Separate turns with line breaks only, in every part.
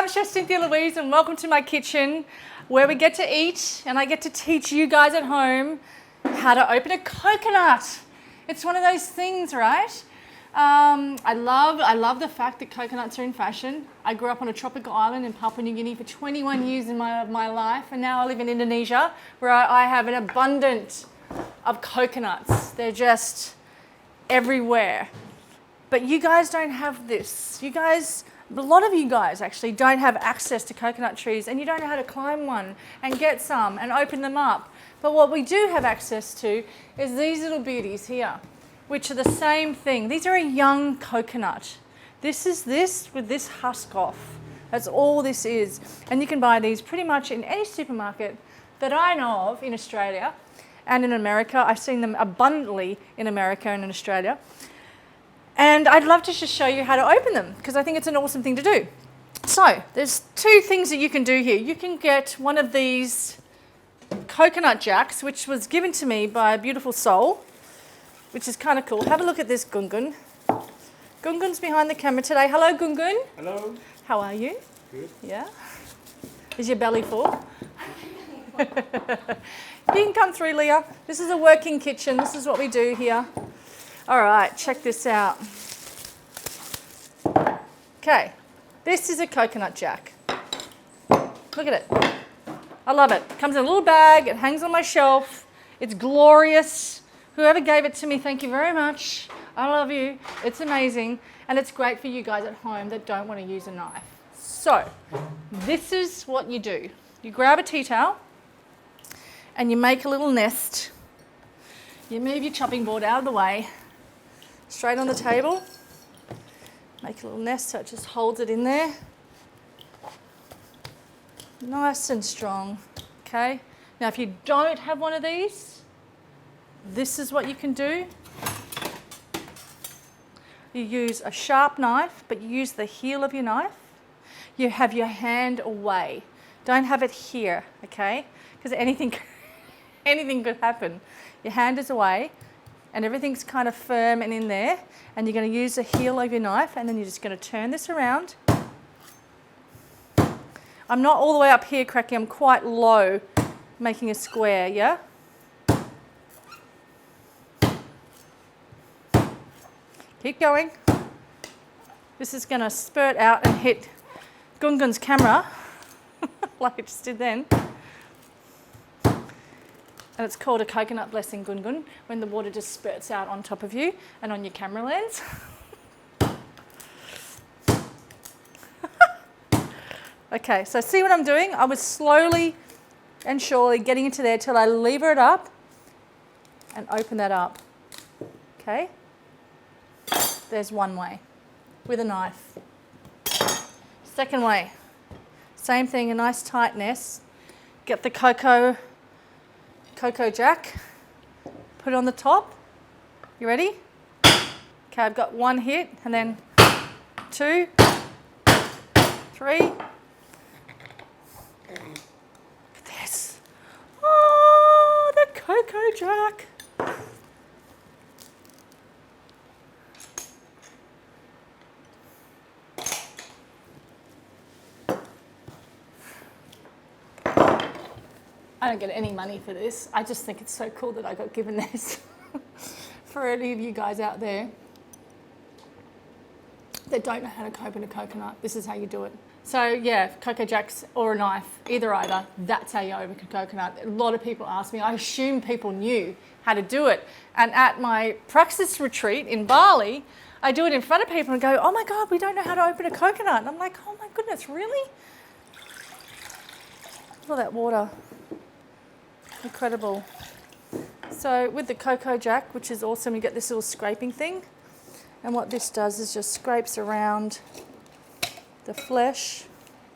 I'm Chef Cynthia Louise and welcome to my kitchen where we get to eat and I get to teach you guys at home how to open a coconut. It's one of those things, right? I love the fact that coconuts are in fashion. I grew up on a tropical island in Papua New Guinea for 21 years of my life, and now I live in Indonesia where I have an abundance of coconuts. They're just everywhere. But you guys don't have this. A lot of you guys actually don't have access to coconut trees, and you don't know how to climb one and get some and open them up. But what we do have access to is these little beauties here, which are the same thing. These are a young coconut. This is this with this husk off. That's all this is. And you can buy these pretty much in any supermarket that I know of in Australia and in America. I've seen them abundantly in America and in Australia. And I'd love to just show you how to open them because I think it's an awesome thing to do. So there's two things that you can do here. You can get one of these coconut jacks, which was given to me by a beautiful soul, which is kind of cool. Have a look at this Gungun. Gungun's behind the camera today. Hello, Gungun.
Hello.
How are you?
Good.
Yeah? Is your belly full? You can come through, Leah. This is a working kitchen. This is what we do here. All right, check this out. Okay, this is a coconut jack. Look at it. I love it. It comes in a little bag. It hangs on my shelf. It's glorious. Whoever gave it to me, thank you very much. I love you. It's amazing. And it's great for you guys at home that don't want to use a knife. So, this is what you do. You grab a tea towel and you make a little nest. You move your chopping board out of the way. Straight on the table, make a little nest so it just holds it in there. Nice and strong, okay? Now if you don't have one of these, this is what you can do. You use a sharp knife, but you use the heel of your knife. You have your hand away. Don't have it here, okay? Because anything could happen. Your hand is away. And everything's kind of firm and in there. And you're going to use the heel of your knife and then you're just going to turn this around. I'm not all the way up here cracking, I'm quite low, making a square, yeah? Keep going. This is going to spurt out and hit Gungun's camera, like it just did then. And it's called a coconut blessing, Gungun, when the water just spurts out on top of you and on your camera lens. Okay, so see what I'm doing? I was slowly and surely getting into there till I lever it up and open that up. Okay? There's one way, with a knife. Second way, same thing, a nice tight nest. Get the cocoa jack, put it on the top. You ready? Okay, I've got one hit and then 2, 3. Look at this. Oh, the cocoa jack. I don't get any money for this. I just think it's so cool that I got given this. For any of you guys out there that don't know how to open a coconut, this is how you do it. So yeah, cocoa jacks or a knife, either, that's how you open a coconut. A lot of people ask me, I assume people knew how to do it. And at my praxis retreat in Bali, I do it in front of people and go, oh my God, we don't know how to open a coconut. And I'm like, oh my goodness, really? Look at all that water. Incredible. So with the cocoa jack, which is awesome, you get this little scraping thing. And what this does is just scrapes around the flesh.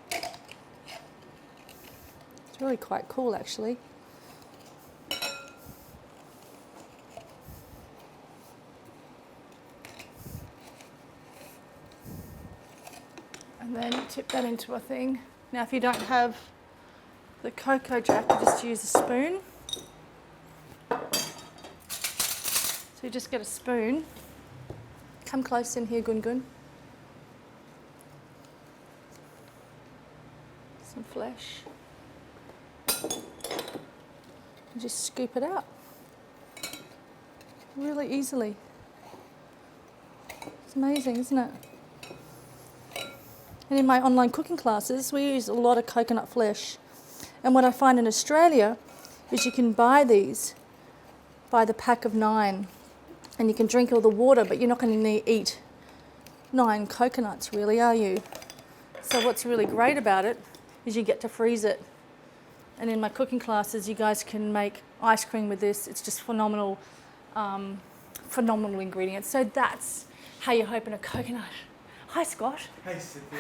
It's really quite cool, actually. And then tip that into a thing. Now, if you don't have the cocoa jack, you just use a spoon. So you just get a spoon. Come close in here, Gungun. Some flesh. And just scoop it out really easily. It's amazing, isn't it? And in my online cooking classes, we use a lot of coconut flesh. And what I find in Australia is you can buy these by the pack of 9, and you can drink all the water, but you're not going to eat 9 coconuts, really, are you? So what's really great about it is you get to freeze it. And in my cooking classes, you guys can make ice cream with this. It's just phenomenal, phenomenal ingredients. So that's how you open a coconut. Hi, Scott.
Hey, Cynthia.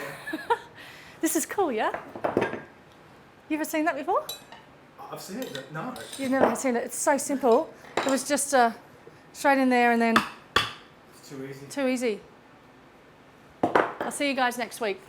This is cool, yeah? You ever seen that before?
I've seen it, but no.
You've never seen it. It's so simple. It was just straight in there and then
It's too easy.
too easy. I'll see you guys next week.